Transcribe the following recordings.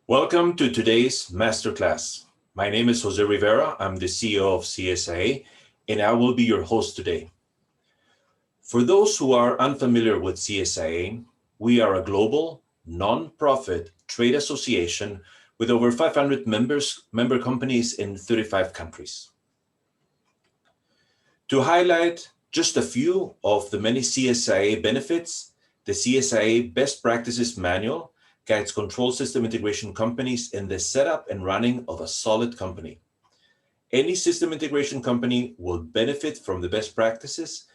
Welcome to today's masterclass. My name is Jose Rivera. I'm the CEO of CSIA, and I will be your host today. For those who are unfamiliar with CSIA, we are a global, non-profit trade association with over 500 member companies in 35 countries. To highlight just a few of the many CSIA benefits, the CSIA Best Practices Manual guides control system integration companies in the setup and running of a solid company. Any system integration company will benefit from the best practices,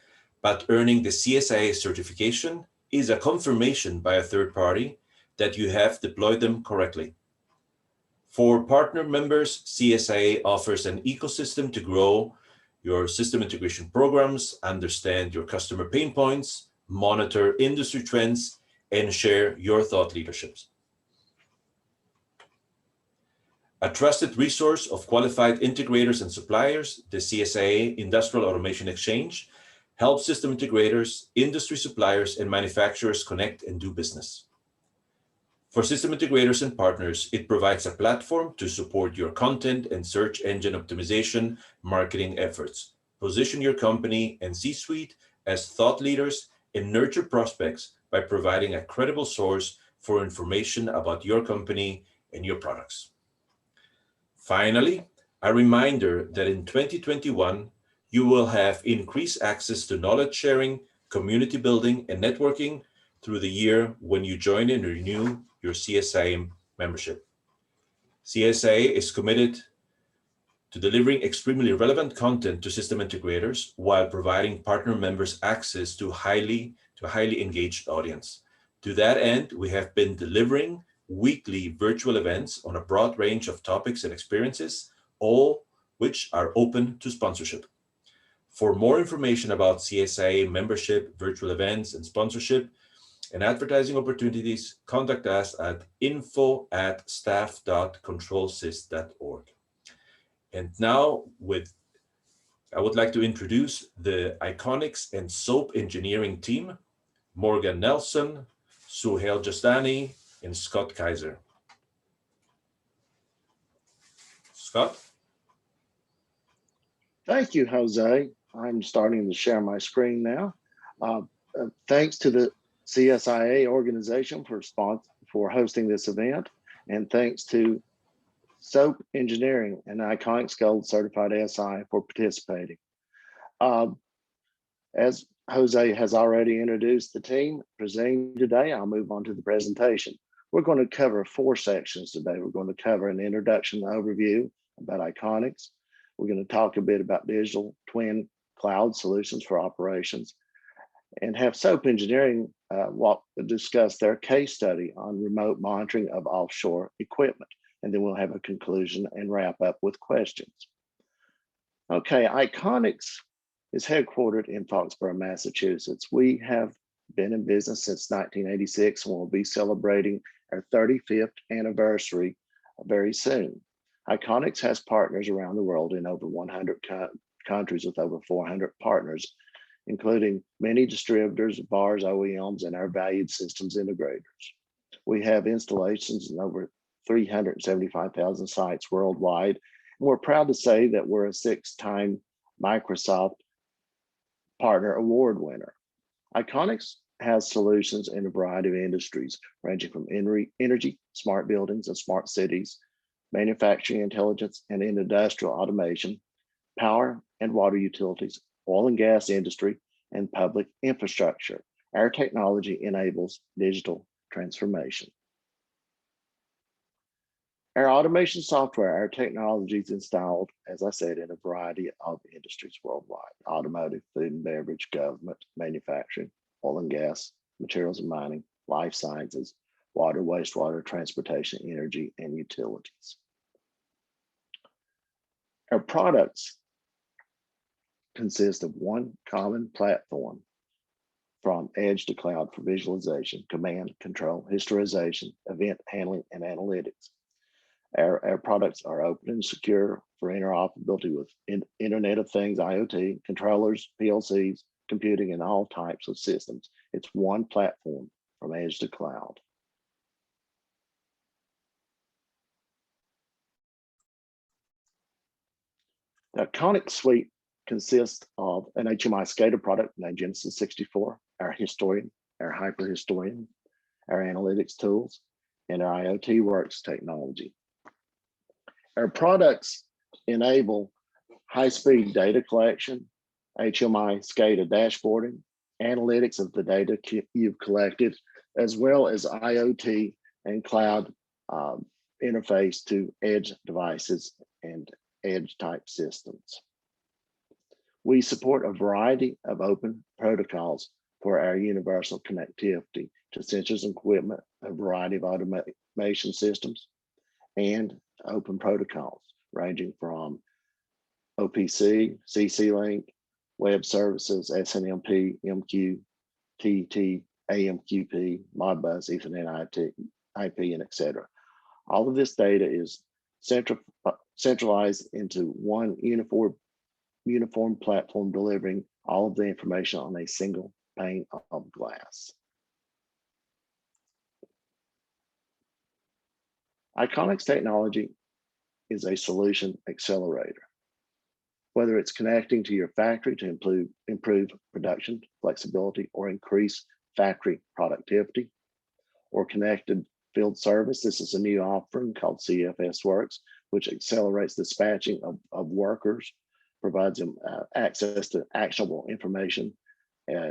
but earning the CSIA certification is a confirmation by a third party that you have deployed them correctly. For partner members, CSIA offers an ecosystem to grow your system integration programs, understand your customer pain points, monitor industry trends, and share your thought leaderships. A trusted resource of qualified integrators and suppliers, the CSIA Industrial Automation Exchange helps system integrators, industry suppliers, and manufacturers connect and do business. For system integrators and partners, it provides a platform to support your content and search engine optimization marketing efforts, position your company and C-suite as thought leaders, and nurture prospects by providing a credible source for information about your company and your products. Finally, a reminder that in 2021, you will have increased access to knowledge sharing, community building, and networking through the year when you join and renew your CSIA membership. CSIA is committed to delivering extremely relevant content to system integrators while providing partner members access to a highly engaged audience. To that end, we have been delivering weekly virtual events on a broad range of topics and experiences, all which are open to sponsorship. For more information about CSIA membership, virtual events, and sponsorship, and advertising opportunities, contact us at info@staff.controlsys.org. And now I would like to introduce the Iconics and Soap engineering team, Morgan Nelson, Suhail Justani, and Scott Kaiser. Scott? Thank you, Jose. I'm starting to share my screen now. Thanks to the CSIA organization for hosting this event, and thanks to Soap Engineering and Iconics Gold Certified SI for participating. As Jose has already introduced the team presenting today, I'll move on to the presentation. We're going to cover 4 sections today. We're going to cover an introduction overview about Iconics. We're going to talk a bit about digital twin cloud solutions for operations, and have Soap Engineering discuss their case study on remote monitoring of offshore equipment. And then we'll have a conclusion and wrap up with questions. Okay, Iconics is headquartered in Foxborough, Massachusetts. We have been in business since 1986, and we'll be celebrating our 35th anniversary very soon. Iconics has partners around the world in over 100 countries with over 400 partners, including many distributors, VARs, OEMs, and our valued systems integrators. We have installations in over 375,000 sites worldwide. And we're proud to say that we're a 6-time Microsoft Partner Award winner. Iconics has solutions in a variety of industries, ranging from energy, smart buildings and smart cities, manufacturing intelligence and industrial automation, power and water utilities, oil and gas industry, and public infrastructure. Our technology enables digital transformation. Our automation software, our technology is installed, as I said, in a variety of industries worldwide: automotive, food and beverage, government, manufacturing, oil and gas, materials and mining, life sciences, water, wastewater, transportation, energy, and utilities. Our products consist of one common platform from edge to cloud for visualization, command, control, historization, event handling, and analytics. Our products are open and secure for interoperability with Internet of Things, IoT, controllers, PLCs, computing, and all types of systems. It's one platform from edge to cloud. The Iconic suite consists of an HMI SCADA product named Genesis 64, our historian, our hyper historian, our analytics tools, and our IoT Works technology. Our products enable high-speed data collection, HMI SCADA dashboarding, analytics of the data you've collected, as well as IoT and cloud interface to edge devices and edge type systems. We support a variety of open protocols for our universal connectivity to sensors and equipment, a variety of automation systems, and open protocols ranging from OPC, CC-Link, web services, SNMP, MQ, TT, AMQP, Modbus, Ethernet, IP, and etc. All of this data is centralized into one uniform platform, delivering all of the information on a single pane of glass. Iconic's technology is a solution accelerator. Whether it's connecting to your factory to improve production flexibility or increase factory productivity, or connected field service, this is a new offering called CFS Works, which accelerates dispatching of workers, provides them access to actionable information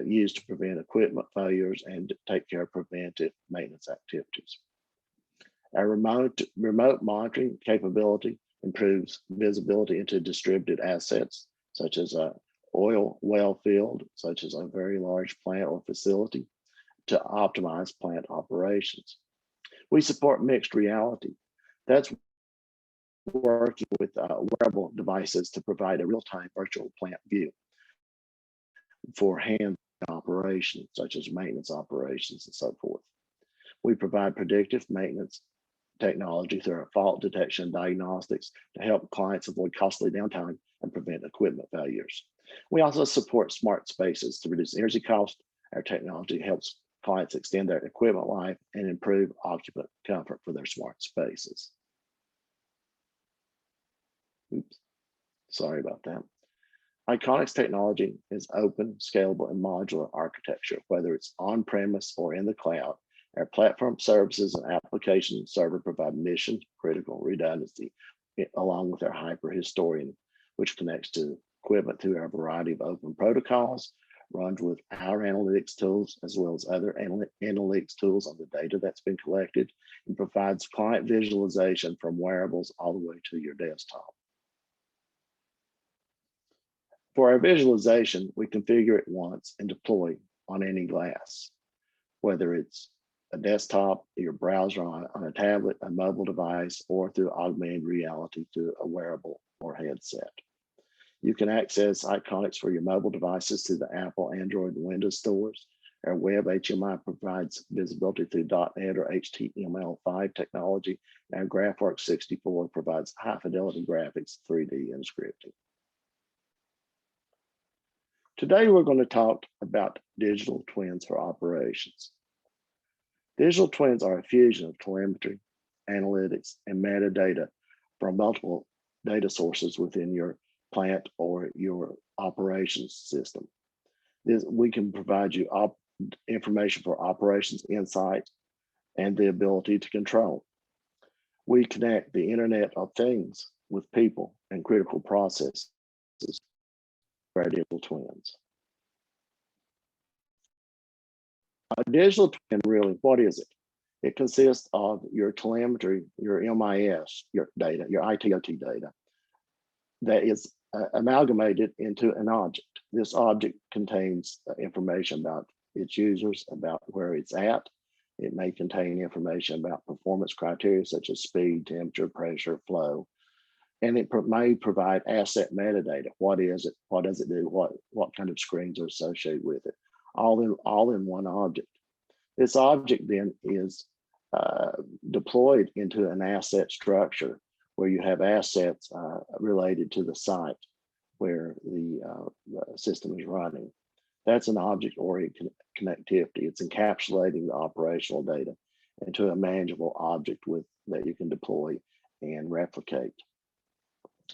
used to prevent equipment failures and take care of preventive maintenance activities. Our remote monitoring capability improves visibility into distributed assets, such as an oil well field, such as a very large plant or facility, to optimize plant operations. We support mixed reality. That's working with wearable devices to provide a real-time virtual plant view for hand operations, such as maintenance operations and so forth. We provide predictive maintenance technology through our fault detection diagnostics to help clients avoid costly downtime and prevent equipment failures. We also support smart spaces to reduce energy costs. Our technology helps clients extend their equipment life and improve occupant comfort for their smart spaces. Oops, sorry about that. Iconic's technology is open, scalable, and modular architecture, whether it's on-premise or in the cloud. Our platform services and application server provide mission-critical redundancy, along with our hyper historian, which connects to equipment through our variety of open protocols, runs with our analytics tools, as well as other analytics tools on the data that's been collected, and provides client visualization from wearables all the way to your desktop. For our visualization, we configure it once and deploy on any glass, whether it's a desktop, your browser on a tablet, a mobile device, or through augmented reality through a wearable or headset. You can access Iconics for your mobile devices through the Apple, Android, and Windows stores. Our web HMI provides visibility through .NET or HTML5 technology. And our GraphWorks 64 provides high-fidelity graphics, 3D, and scripting. Today, we're going to talk about digital twins for operations. Digital twins are a fusion of telemetry, analytics, and metadata from multiple data sources within your plant or your operations system. We can provide you information for operations insight and the ability to control. We connect the Internet of Things with people and critical processes for our digital twins. A digital twin, really, what is it? It consists of your telemetry, your MIS, your data, your IoT data, that is amalgamated into an object. This object contains information about its users, about where it's at. It may contain information about performance criteria such as speed, temperature, pressure, flow, and it may provide asset metadata. What is it? What does it do? What kind of screens are associated with it? All in one object. This object then is deployed into an asset structure where you have assets related to the site where the system is running. That's an object-oriented connectivity. It's encapsulating the operational data into a manageable object that you can deploy and replicate.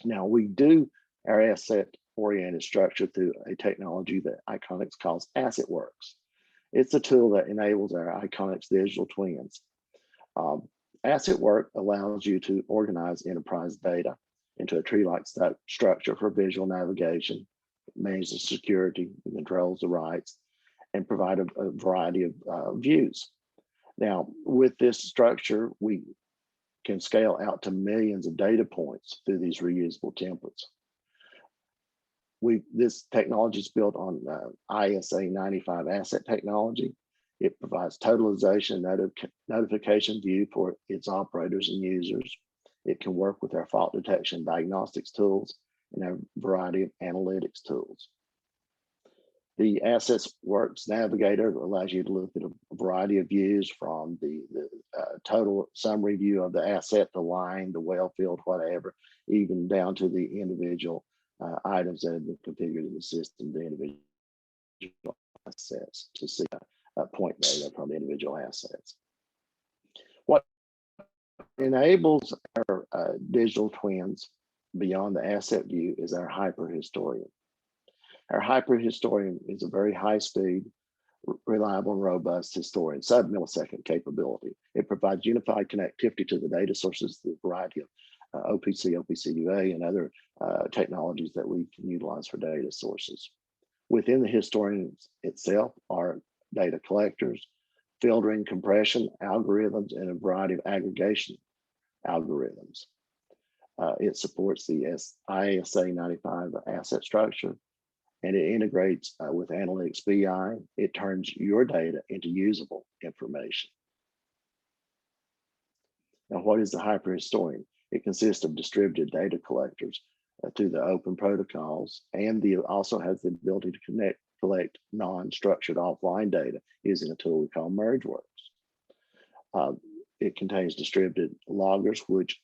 Now, we do Our asset-oriented structure through a technology that Iconics calls AssetWorks. It's a tool that enables our Iconics digital twins. AssetWork allows you to organize enterprise data into a tree-like structure for visual navigation, manage the security, controls the rights, and provide a variety of views. Now, with this structure, we can scale out to millions of data points through these reusable templates. This technology is built on ISA 95 asset technology. It provides totalization notification view for its operators and users. It can work with our fault detection diagnostics tools and a variety of analytics tools. The AssetWorks Navigator allows you to look at a variety of views from the total summary view of the asset, the line, the well field, whatever, even down to the individual items that have been configured in the system, the individual assets, to see point data from the individual assets. What enables our digital twins beyond the asset view is our hyperhistorian. Our hyperhistorian is a very high-speed, reliable, and robust historian, sub-millisecond capability. It provides unified connectivity to the data sources through a variety of OPC, OPC-UA, and other technologies that we can utilize for data sources. Within the historian itself are data collectors, filtering, compression algorithms, and a variety of aggregation algorithms. It supports the ISA 95 asset structure, and it integrates with Analytics BI. It turns your data into usable information. Now, what is the hyperhistorian? It consists of distributed data collectors through the open protocols, and also has the ability to collect non-structured offline data using a tool we call MergeWorks. It contains distributed loggers, which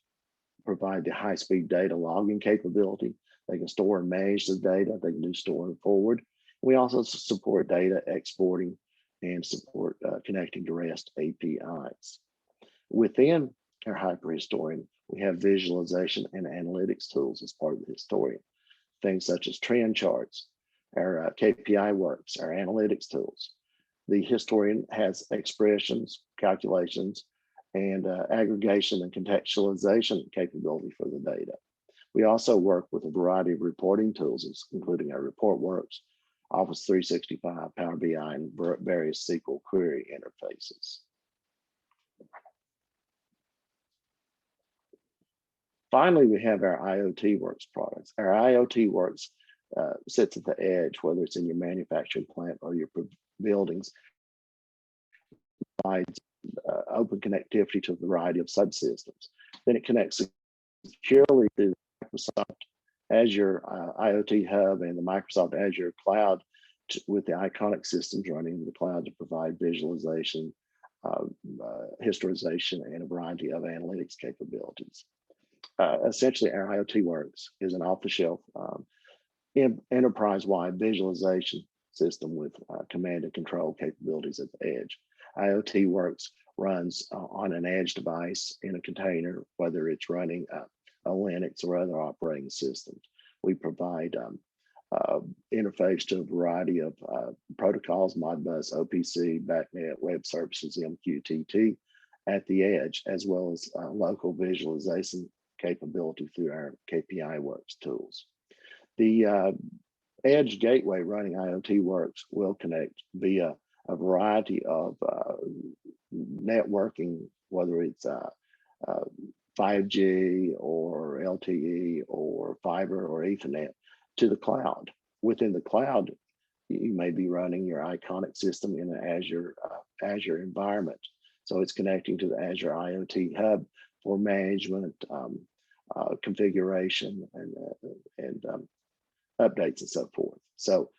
provide the high-speed data logging capability. They can store and manage the data. They can do store and forward. We also support data exporting and support connecting to REST APIs. Within our hyperhistorian, we have visualization and analytics tools as part of the historian. Things such as trend charts, our KPI works, our analytics tools. The historian has expressions, calculations, and aggregation and contextualization capability for the data. We also work with a variety of reporting tools, including our ReportWorks, Office 365, Power BI, and various SQL query interfaces. Finally, we have our IoT Works products. Our IoT Works sits at the edge, whether it's in your manufacturing plant or your buildings, provides open connectivity to a variety of subsystems. Then it connects securely through Microsoft Azure IoT Hub and the Microsoft Azure Cloud with the Iconic systems running in the cloud to provide visualization, historization, and a variety of analytics capabilities. Essentially, our IoT Works is an off-the-shelf enterprise-wide visualization system with command and control capabilities at the edge. IoT Works runs on an edge device in a container, whether it's running a Linux or other operating systems. We provide interface to a variety of protocols, Modbus, OPC, BACnet, web services, MQTT at the edge, as well as local visualization capability through our KPI Works tools. The edge gateway running IoT Works will connect via a variety of networking, whether it's 5G or LTE or fiber or Ethernet, to the cloud. Within the cloud, you may be running your Iconic system in an Azure environment. So it's connecting to the Azure IoT Hub for management, configuration, and updates and so forth. So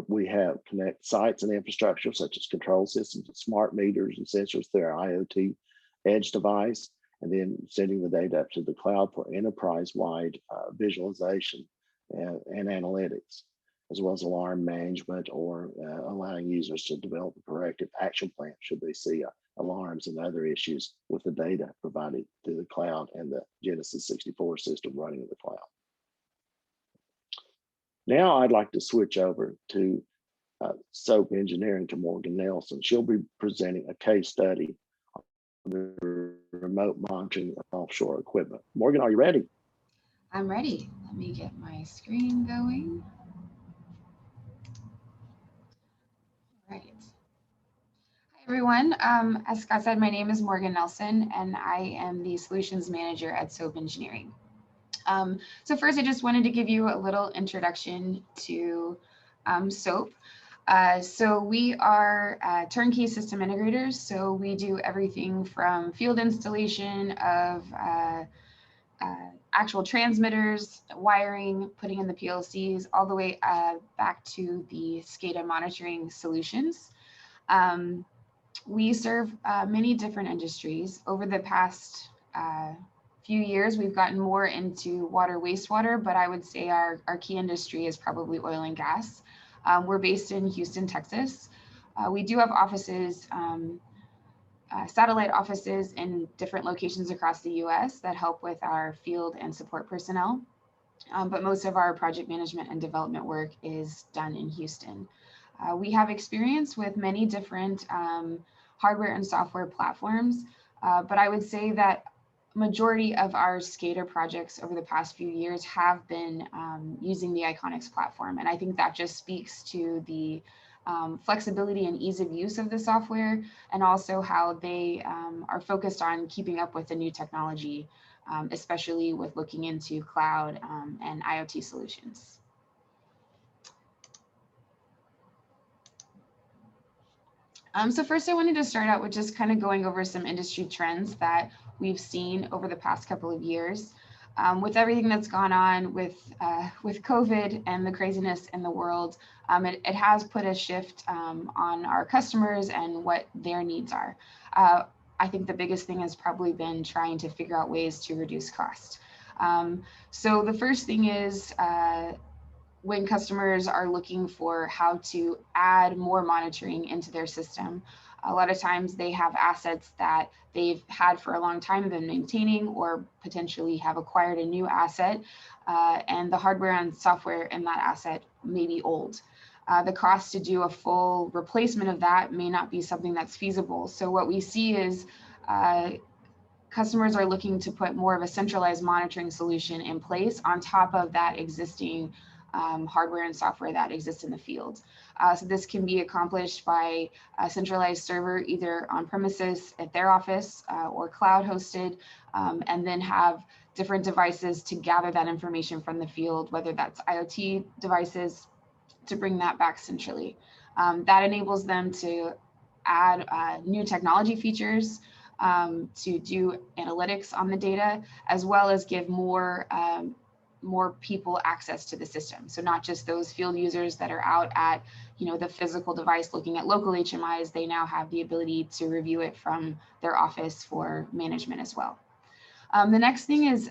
we have connect sites and infrastructure such as control systems, smart meters, and sensors through our IoT edge device, and then sending the data up to the cloud for enterprise-wide visualization and analytics, as well as alarm management or allowing users to develop a corrective action plan should they see alarms and other issues with the data provided through the cloud and the Genesis 64 system running in the cloud. Now I'd like to switch over to SOAP Engineering to Morgan Nelson. She'll be presenting a case study on the remote monitoring of offshore equipment. Morgan, are you ready? I'm ready. Let me get my screen going. All right. Hi, everyone. As Scott said, my name is Morgan Nelson, and I am the Solutions Manager at SOAP Engineering. So first, I just wanted to give you a little introduction to SOAP. So we are turnkey system integrators. So we do everything from field installation of actual transmitters, wiring, putting in the PLCs, all the way back to the SCADA monitoring solutions. We serve many different industries. Over the past few years, we've gotten more into water, wastewater, but I would say our key industry is probably oil and gas. We're based in Houston, Texas. We do have offices, satellite offices in different locations across the US that help with our field and support personnel. But most of our project management and development work is done in Houston. We have experience with many different hardware and software platforms, but I would say that majority of our SCADA projects over the past few years have been using the Iconics platform. And I think that just speaks to the flexibility and ease of use of the software, and also how they are focused on keeping up with the new technology, especially with looking into cloud and IoT solutions. So first I wanted to start out with just kind of going over some industry trends that we've seen over the past couple of years. With everything that's gone on with COVID and the craziness in the world, it has put a shift on our customers and what their needs are. I think the biggest thing has probably been trying to figure out ways to reduce cost. So the first thing is when customers are looking for how to add more monitoring into their system. A lot of times they have assets that they've had for a long time, been maintaining, or potentially have acquired a new asset, and the hardware and software in that asset may be old. The cost to do a full replacement of that may not be something that's feasible. So what we see is customers are looking to put more of a centralized monitoring solution in place on top of that existing hardware and software that exists in the field. So this can be accomplished by a centralized server, either on premises at their office or cloud hosted, and then have different devices to gather that information from the field, whether that's IoT devices, to bring that back centrally. That enables them to add new technology features, to do analytics on the data, as well as give more people access to the system. So not just those field users that are out at the physical device looking at local HMIs, they now have the ability to review it from their office for management as well. The next thing is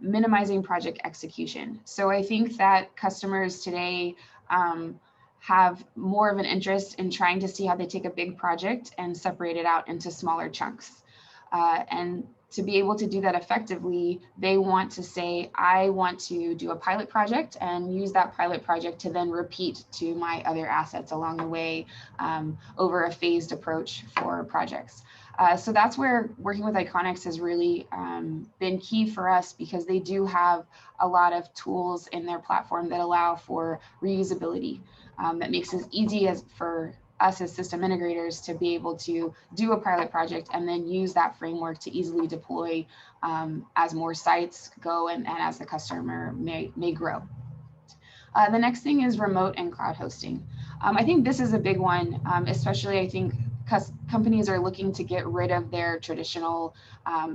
minimizing project execution. So I think that customers today have more of an interest in trying to see how they take a big project and separate it out into smaller chunks. And to be able to do that effectively, they want to say, I want to do a pilot project and use that pilot project to then repeat to my other assets along the way, over a phased approach for projects. So that's where working with Iconics has really been key for us, because they do have a lot of tools in their platform that allow for reusability. That makes it easy for us as system integrators to be able to do a pilot project and then use that framework to easily deploy as more sites go and as the customer may grow. The next thing is remote and cloud hosting. I think this is a big one, especially I think companies are looking to get rid of their traditional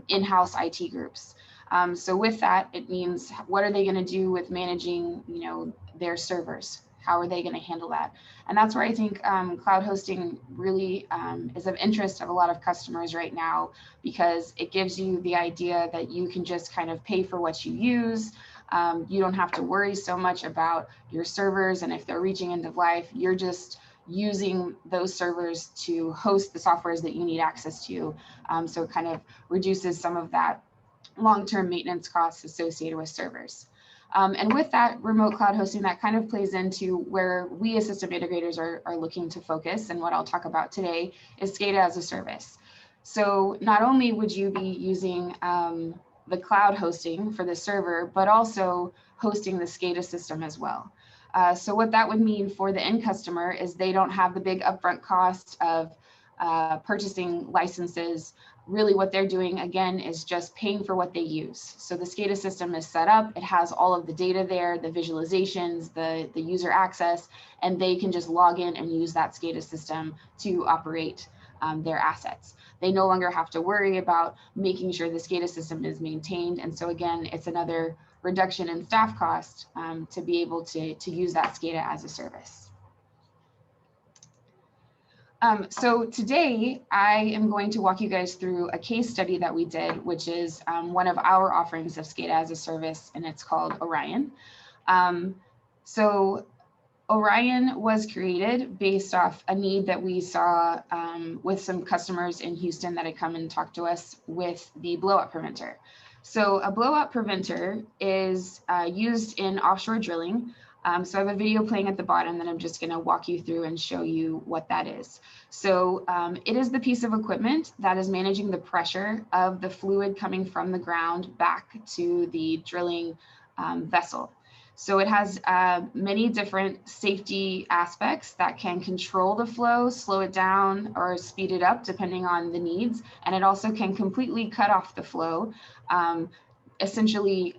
in-house IT groups. So with that, it means, what are they going to do with managing their servers? How are they going to handle that? And that's where I think cloud hosting really is of interest of a lot of customers right now, because it gives you the idea that you can just kind of pay for what you use. You don't have to worry so much about your servers, and if they're reaching end of life, you're just using those servers to host the softwares that you need access to. So it kind of reduces some of that long-term maintenance costs associated with servers. And with that remote cloud hosting, that kind of plays into where we as system integrators are looking to focus. And what I'll talk about today is SCADA as a service. So not only would you be using the cloud hosting for the server, but also hosting the SCADA system as well. So what that would mean for the end customer is they don't have the big upfront cost of purchasing licenses. Really what they're doing, again, is just paying for what they use. So the SCADA system is set up, it has all of the data there, the visualizations, the user access, and they can just log in and use that SCADA system to operate their assets. They no longer have to worry about making sure the SCADA system is maintained. And so again, it's another reduction in staff cost to be able to use that SCADA as a service. So today I am going to walk you guys through a case study that we did, which is one of our offerings of SCADA as a service, and it's called ORION. So ORION was created based off a need that we saw with some customers in Houston that had come and talked to us with the blowout preventer. So a blowout preventer is used in offshore drilling. So I have a video playing at the bottom that I'm just going to walk you through and show you what that is. So it is the piece of equipment that is managing the pressure of the fluid coming from the ground back to the drilling vessel. So it has many different safety aspects that can control the flow, slow it down, or speed it up depending on the needs. And it also can completely cut off the flow, essentially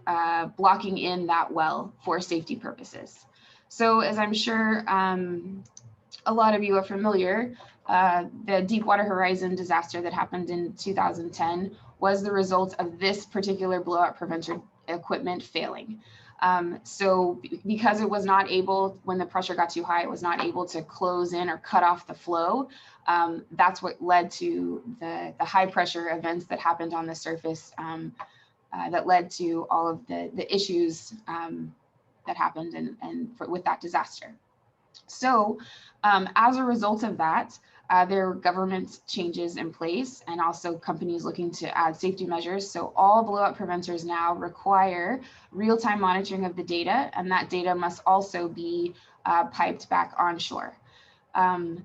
blocking in that well for safety purposes. So as I'm sure a lot of you are familiar, the Deepwater Horizon disaster that happened in 2010 was the result of this particular blowout preventer equipment failing. So because it was not able, when the pressure got too high, it was not able to close in or cut off the flow. That's what led to the high pressure events that happened on the surface that led to all of the issues that happened with that disaster. So as a result of that, there are government changes in place and also companies looking to add safety measures. So all blowout preventers now require real-time monitoring of the data, and that data must also be piped back onshore.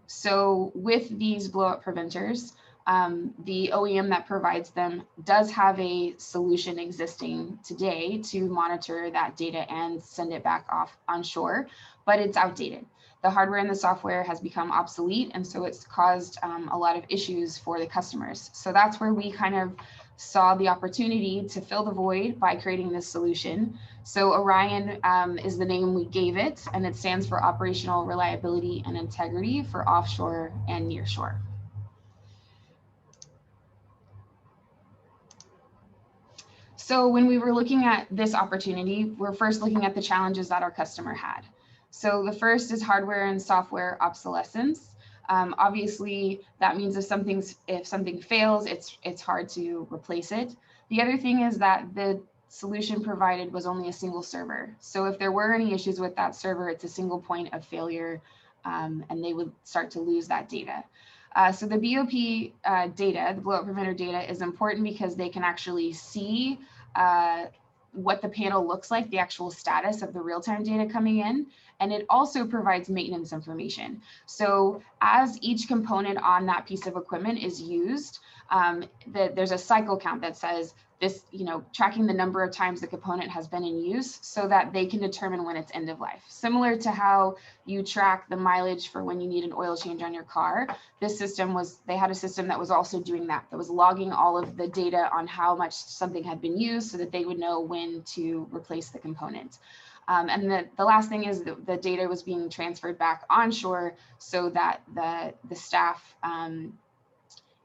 So with these blowout preventers, the OEM that provides them does have a solution existing today to monitor that data and send it back off onshore, but it's outdated. The hardware and the software has become obsolete, and so it's caused a lot of issues for the customers. So that's where we kind of saw the opportunity to fill the void by creating this solution. So ORION is the name we gave it, and it stands for Operational Reliability and Integrity for Offshore and Nearshore. So when we were looking at this opportunity, we're first looking at the challenges that our customer had. So the first is hardware and software obsolescence. Obviously, that means if something fails, it's hard to replace it. The other thing is that the solution provided was only a single server. So if there were any issues with that server, it's a single point of failure, and they would start to lose that data. So the BOP data, the blowout preventer data, is important because they can actually see what the panel looks like, the actual status of the real-time data coming in, and it also provides maintenance information. So as each component on that piece of equipment is used, there's a cycle count that says this, tracking the number of times the component has been in use so that they can determine when it's end of life. Similar to how you track the mileage for when you need an oil change on your car, this system they had a system that was also doing that was logging all of the data on how much something had been used so that they would know when to replace the component. And the last thing is the data was being transferred back onshore so that the staff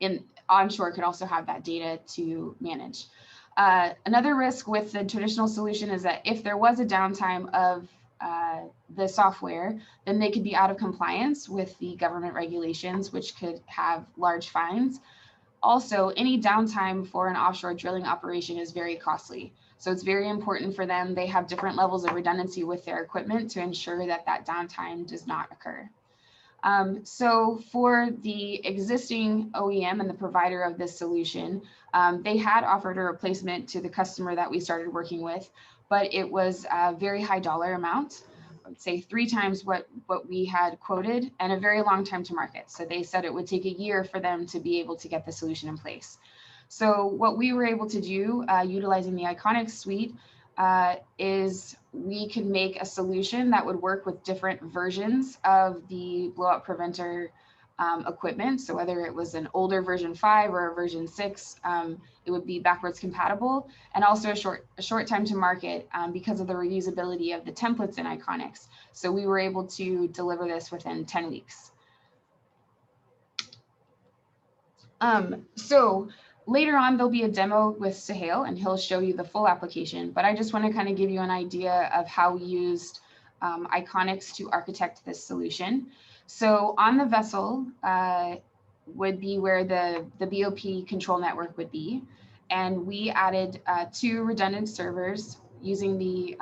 in onshore could also have that data to manage. Another risk with the traditional solution is that if there was a downtime of the software, then they could be out of compliance with the government regulations, which could have large fines. Also, any downtime for an offshore drilling operation is very costly. So it's very important for them. They have different levels of redundancy with their equipment to ensure that that downtime does not occur. So for the existing OEM and the provider of this solution, they had offered a replacement to the customer that we started working with, but it was a very high dollar amount. I would say 3 times what we had quoted, and a very long time to market. So they said it would take a year for them to be able to get the solution in place. So what we were able to do, utilizing the Iconics suite, is we could make a solution that would work with different versions of the blowout preventer equipment. So whether it was an older version 5 or a version 6, it would be backwards compatible, and also a short time to market because of the reusability of the templates in Iconics. So we were able to deliver this within 10 weeks. So later on, there'll be a demo with Sahil, and he'll show you the full application, but I just want to kind of give you an idea of how we used Iconics to architect this solution. So on the vessel would be where the BOP control network would be. And we added 2 redundant servers using the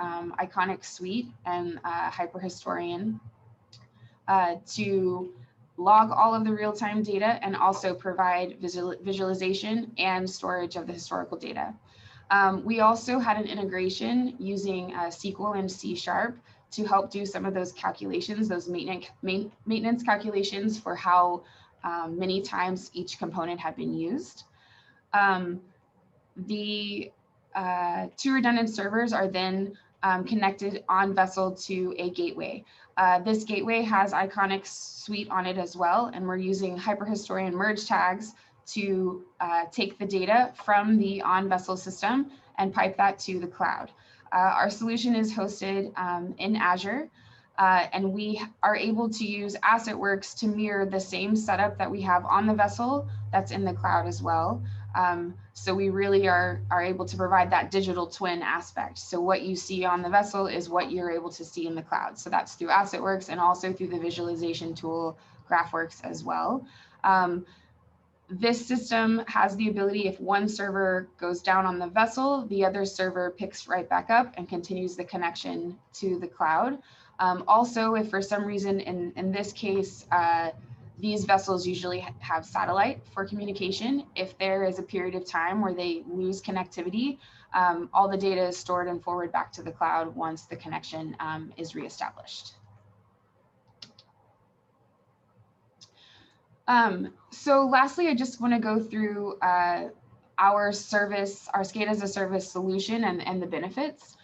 Iconics suite and Hyperhistorian to log all of the real-time data and also provide visualization and storage of the historical data. We also had an integration using SQL and C# to help do some of those calculations, those maintenance calculations for how many times each component had been used. The 2 redundant servers are then connected on vessel to a gateway. This gateway has Iconics suite on it as well, and we're using Hyperhistorian merge tags to take the data from the on-vessel system and pipe that to the cloud. Our solution is hosted in Azure, and we are able to use AssetWorks to mirror the same setup that we have on the vessel that's in the cloud as well. So we really are able to provide that digital twin aspect. So what you see on the vessel is what you're able to see in the cloud. So that's through AssetWorks and also through the visualization tool GraphWorks as well. This system has the ability, if one server goes down on the vessel, the other server picks right back up and continues the connection to the cloud. Also, if for some reason in this case, these vessels usually have satellite for communication. If there is a period of time where they lose connectivity, all the data is stored and forwarded back to the cloud once the connection is reestablished. So lastly, I just want to go through our service, our SCADA as a service solution and the benefits.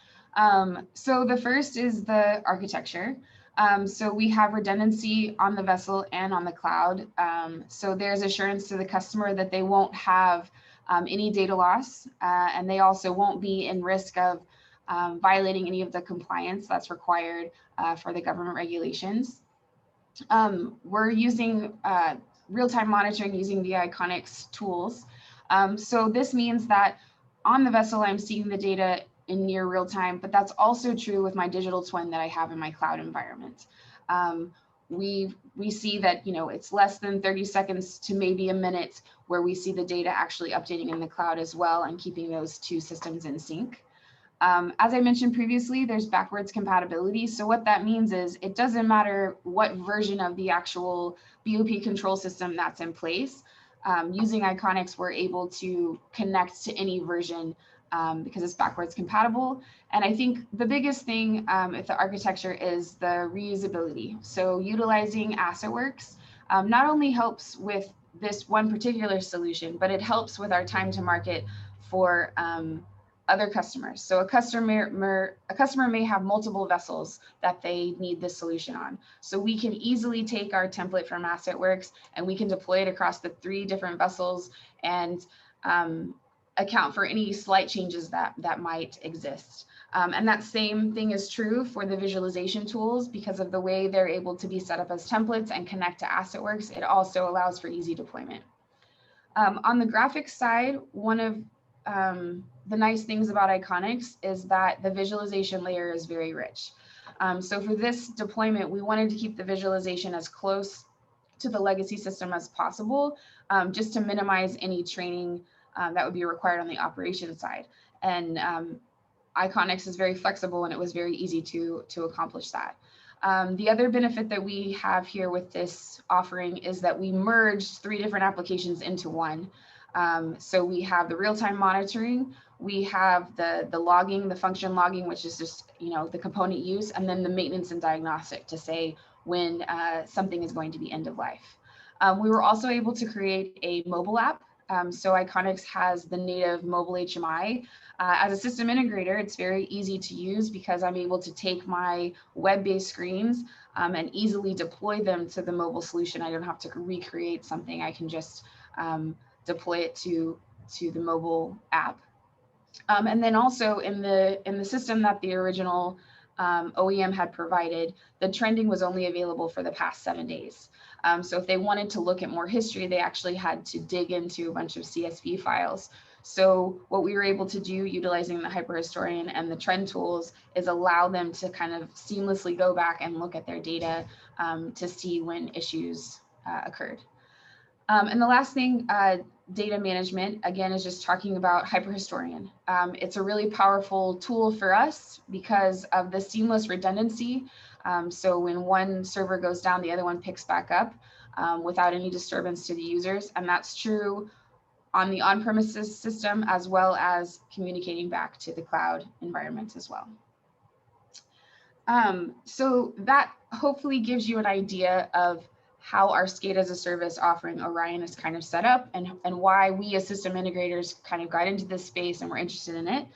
So the first is the architecture. So we have redundancy on the vessel and on the cloud. So there's assurance to the customer that they won't have any data loss, and they also won't be in risk of violating any of the compliance that's required for the government regulations. We're using real-time monitoring using the Iconics tools. So this means that on the vessel, I'm seeing the data in near real time, but that's also true with my digital twin that I have in my cloud environment. We see that, you know, it's less than 30 seconds to maybe a minute where we see the data actually updating in the cloud as well and keeping those 2 systems in sync. As I mentioned previously, there's backwards compatibility. So what that means is it doesn't matter what version of the actual BOP control system that's in place. Using Iconics, we're able to connect to any version because it's backwards compatible. And I think the biggest thing with the architecture is the reusability. So utilizing AssetWorks not only helps with this one particular solution, but it helps with our time to market for other customers. So a customer may have multiple vessels that they need this solution on. So we can easily take our template from AssetWorks and we can deploy it across the 3 different vessels and account for any slight changes that might exist. And that same thing is true for the visualization tools because of the way they're able to be set up as templates and connect to AssetWorks. It also allows for easy deployment. On the graphics side, one of the nice things about Iconics is that the visualization layer is very rich. So for this deployment, we wanted to keep the visualization as close to the legacy system as possible, just to minimize any training that would be required on the operations side. And Iconics is very flexible and it was very easy to accomplish that. The other benefit that we have here with this offering is that we merged 3 different applications into one. So we have the real-time monitoring, we have the logging, the function logging, which is just, the component use, and then the maintenance and diagnostic to say when something is going to be end of life. We were also able to create a mobile app. So Iconics has the native mobile HMI. As a system integrator, it's very easy to use because I'm able to take my web-based screens and easily deploy them to the mobile solution. I don't have to recreate something. I can just deploy it to the mobile app. And then also in the system that the original OEM had provided, the trending was only available for the past 7 days. So if they wanted to look at more history, they actually had to dig into a bunch of CSV files. So what we were able to do utilizing the Hyperhistorian and the trend tools is allow them to kind of seamlessly go back and look at their data to see when issues occurred. And the last thing, data management, again, is just talking about Hyperhistorian. It's a really powerful tool for us because of the seamless redundancy. So when one server goes down, the other one picks back up without any disturbance to the users. And that's true on the on-premises system, as well as communicating back to the cloud environment as well. So that hopefully gives you an idea of how our SCADA as a service offering ORION is kind of set up and why we as system integrators kind of got into this space and we're interested in it.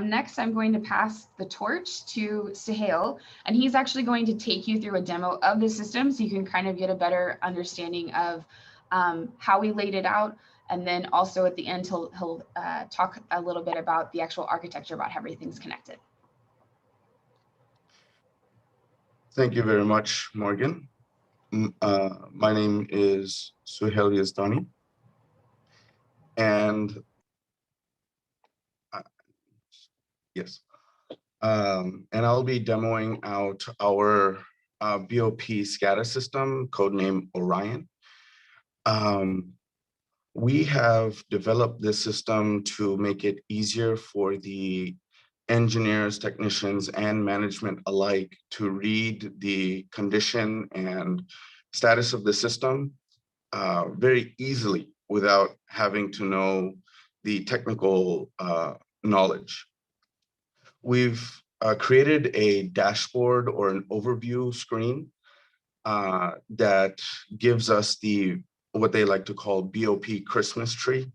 Next, I'm going to pass the torch to Sahil, and he's actually going to take you through a demo of the system so you can kind of get a better understanding of how we laid it out. And then also at the end, he'll talk a little bit about the actual architecture, about how everything's connected. Thank you very much, Morgan. My name is Suhail Yazdani, and and I'll be demoing out our BOP SCADA system, codename ORION. We have developed this system to make it easier for the engineers, technicians, and management alike to read the condition and status of the system very easily without having to know the technical knowledge. We've created a dashboard or an overview screen that gives us what they like to call BOP Christmas tree.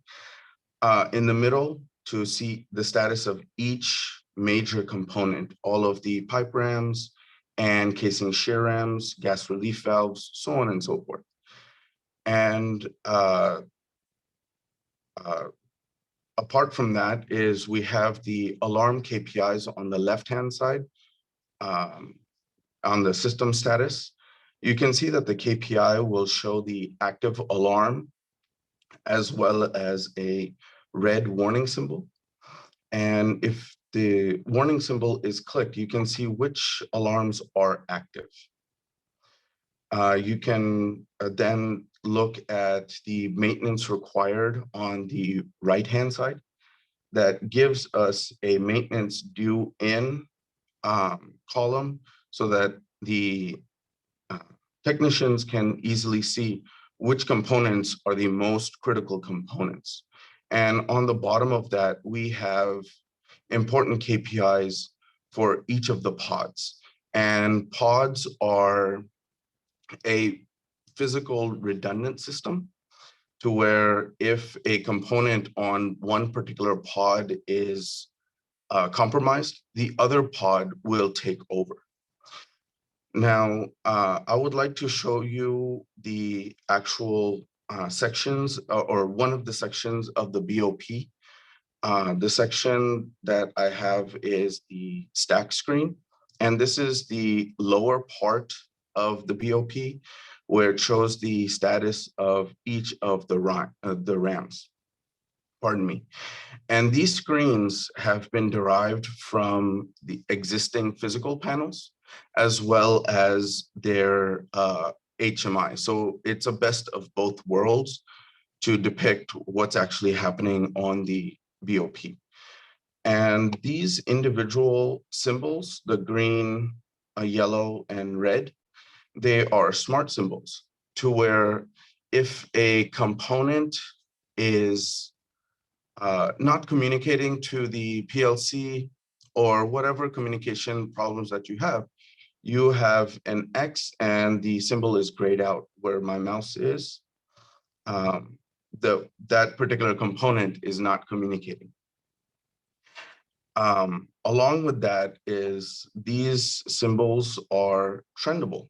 In the middle, to see the status of each major component, all of the pipe rams and casing shear rams, gas relief valves, so on and so forth. And apart from that is we have the alarm KPIs on the left-hand side on the system status. You can see that the KPI will show the active alarm as well as a red warning symbol. And if the warning symbol is clicked, you can see which alarms are active. You can then look at the maintenance required on the right-hand side. That gives us a maintenance due in column so that the technicians can easily see which components are the most critical components. And on the bottom of that, we have important KPIs for each of the pods. And pods are a physical redundant system to where if a component on one particular pod is compromised, the other pod will take over. Now, I would like to show you the actual sections or one of the sections of the BOP. The section that I have is the stack screen, and this is the lower part of the BOP where it shows the status of each of the rams. Pardon me. And these screens have been derived from the existing physical panels as well as their HMI. So it's a best of both worlds to depict what's actually happening on the BOP. And these individual symbols, the green, yellow, and red, they are smart symbols to where if a component is not communicating to the PLC or whatever communication problems that you have an X and the symbol is grayed out where my mouse is. That particular component is not communicating. Along with that is these symbols are trendable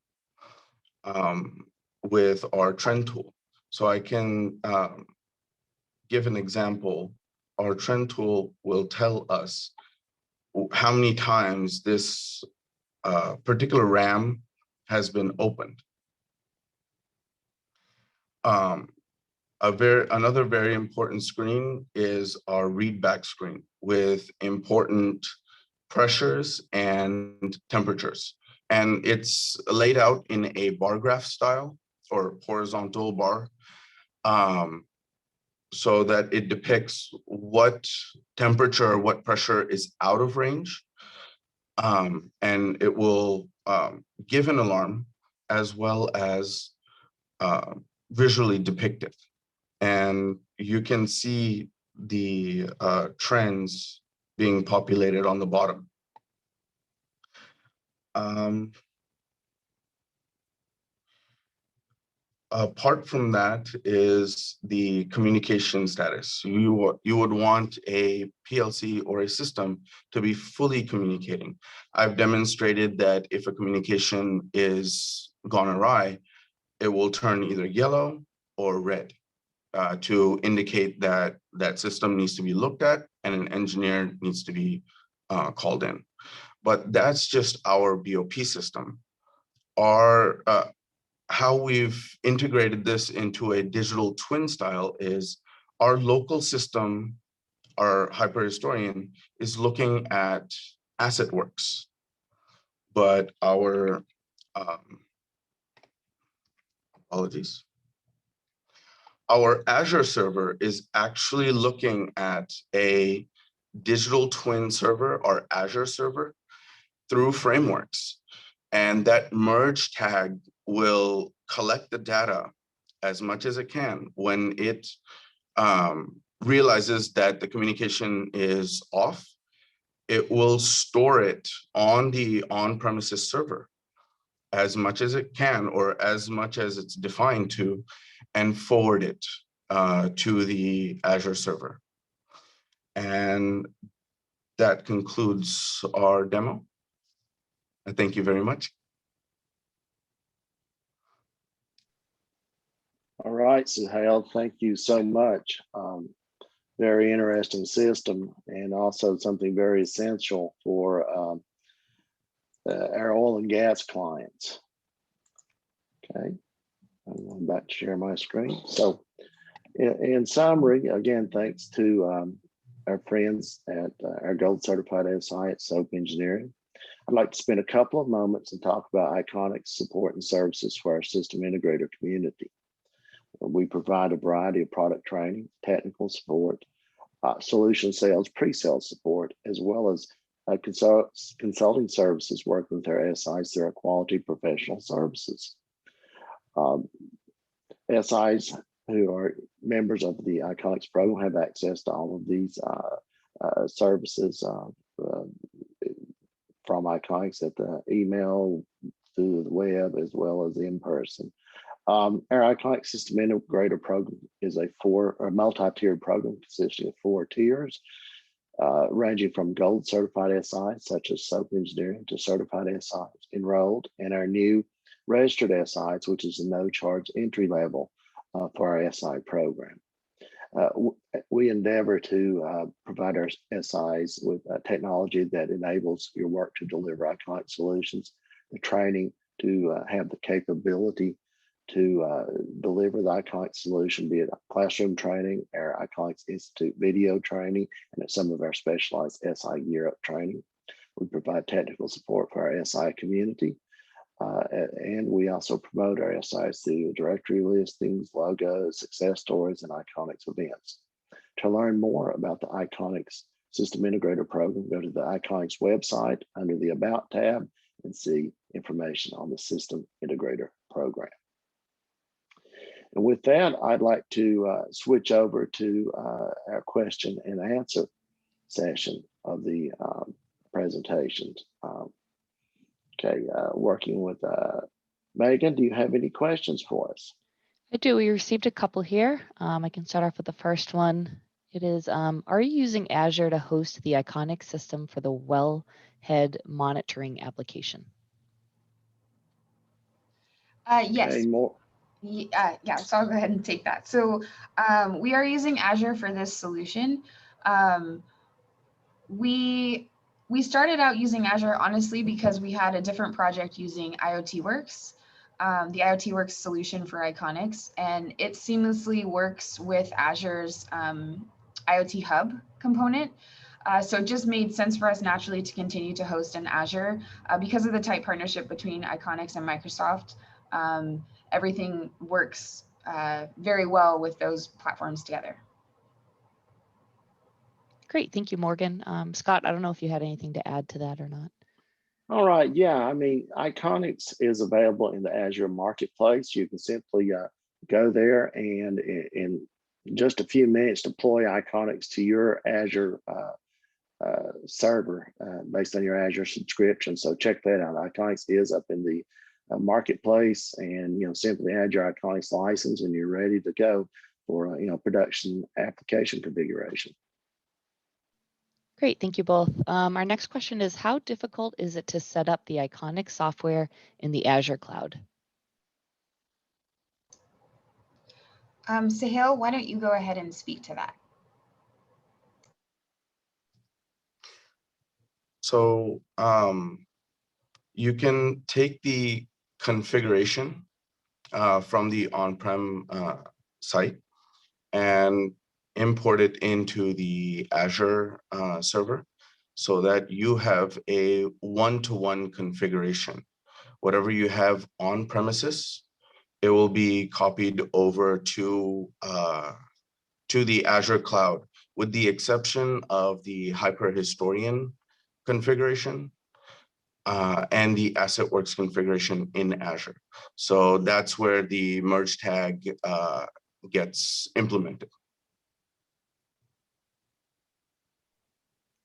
with our trend tool. So I can give an example. Our trend tool will tell us how many times this particular RAM has been opened. Another very important screen is our readback screen with important pressures and temperatures. And it's laid out in a bar graph style or horizontal bar, so that it depicts what temperature, what pressure is out of range. And it will give an alarm as well as visually depict it. And you can see the trends being populated on the bottom. Apart from that is the communication status. You would want a PLC or a system to be fully communicating. I've demonstrated that if a communication is gone awry, it will turn either yellow or red to indicate that that system needs to be looked at and an engineer needs to be called in. But that's just our BOP system. How we've integrated this into a digital twin style is our local system, our hyperhistorian, is looking at asset works, but our apologies. Our Azure server is actually looking at a digital twin server, our Azure server, through frameworks. And that merge tag will collect the data as much as it can. When it realizes that the communication is off, it will store it on the on-premises server as much as it can, or as much as it's defined to, and forward it to the Azure server. And that concludes our demo. And thank you very much. All right, Suhail, thank you so much. Very interesting system, and also something very essential for our oil and gas clients. Okay, I'm going back to share my screen. So in summary, again, thanks to our friends at our Gold Certified SI at SOAP Engineering, I'd like to spend a couple of moments and talk about Iconic's support and services for our system integrator community. We provide a variety of product training, technical support, solution sales, pre-sales support, as well as consulting services working with our SIs through our quality professional services. SIs who are members of the Iconics program have access to all of these services from Iconics at the email, through the web, as well as in person. Our Iconic System Integrator program is a multi-tiered program consisting of 4 tiers, ranging from Gold Certified SIs, such as SOAP Engineering, to Certified SIs enrolled, and our new Registered SIs, which is a no-charge entry level for our SI program. We endeavor to provide our SIs with technology that enables your work to deliver Iconic solutions, the training to have the capability to deliver the Iconic solution, be it classroom training, our Iconics Institute video training, and some of our specialized SI Gear Up training. We provide technical support for our SI community, and we also promote our SIs through directory listings, logos, success stories, and Iconics events. To learn more about the Iconics System Integrator program, go to the Iconics website under the About tab and see information on the System Integrator program. And with that, I'd like to switch over to our question and answer session of the presentations. Okay, working with Megan, do you have any questions for us? I do. We received a couple here. I can start off with the first one. It is, are you using Azure to host the Iconic system for the wellhead monitoring application? Yes. Okay, more. Yeah, so I'll go ahead and take that. So we are using Azure for this solution. We started out using Azure honestly because we had a different project using IoT Works, the IoT Works solution for Iconics, and it seamlessly works with Azure's IoT Hub component. So it just made sense for us naturally to continue to host in Azure because of the tight partnership between Iconics and Microsoft. Everything works very well with those platforms together. Great, thank you, Morgan. Scott, I don't know if you had anything to add to that or not. All right, yeah, I mean, Iconics is available in the Azure Marketplace. You can simply go there and in just a few minutes deploy Iconics to your Azure server based on your Azure subscription. So check that out. Iconics is up in the marketplace, and simply add your Iconics license and you're ready to go for production application configuration. Great, thank you both. Our next question is, how difficult is it to set up the Iconic software in the Azure cloud? Sahil, why don't you go ahead and speak to that? So you can take the configuration from the on-prem site and import it into the Azure server so that you have a one-to-one configuration. Whatever you have on premises, it will be copied over to the Azure cloud, with the exception of the Hyperhistorian configuration and the AssetWorks configuration in Azure. So that's where the merge tag gets implemented.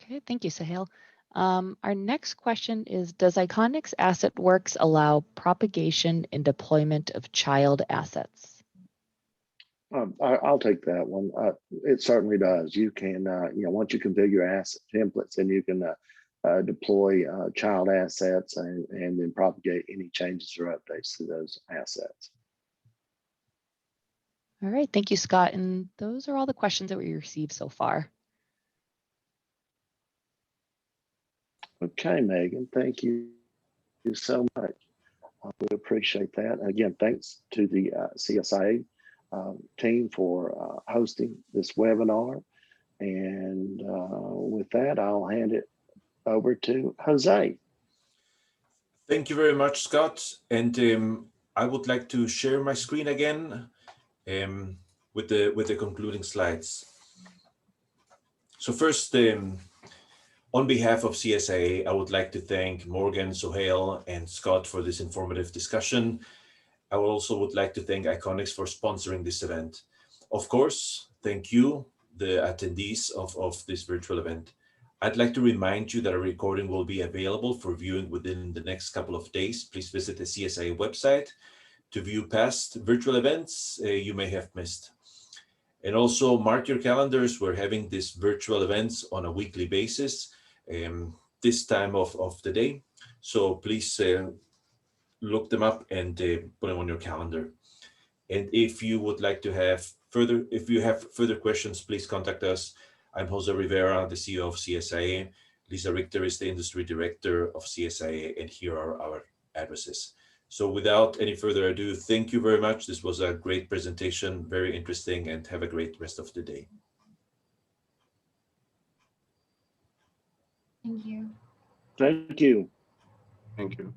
Okay, thank you, Sahil. Our next question is, does Iconics AssetWorks allow propagation and deployment of child assets? I'll take that one. It certainly does. You can, once you configure your asset templates, then you can deploy child assets and then propagate any changes or updates to those assets. All right, thank you, Scott. And those are all the questions that we received so far. Okay, Megan, thank you so much. We appreciate that. Again, thanks to the CSIA team for hosting this webinar. And with that, I'll hand it over to Jose. Thank you very much, Scott. And I would like to share my screen again with the concluding slides. So first, on behalf of CSIA, I would like to thank Morgan, Sohail, and Scott for this informative discussion. I also would like to thank Iconics for sponsoring this event. Of course, thank you, the attendees of this virtual event. I'd like to remind you that a recording will be available for viewing within the next couple of days. Please visit the CSIA website to view past virtual events you may have missed. And also mark your calendars. We're having these virtual events on a weekly basis this time of the day. So please look them up and put them on your calendar. And if you would like to have further questions, please contact us. I'm Jose Rivera, the CEO of CSIA. Lisa Richter is the Industry Director of CSIA, and here are our addresses. So without any further ado, thank you very much. This was a great presentation, very interesting, and have a great rest of the day. Thank you. Thank you. Thank you.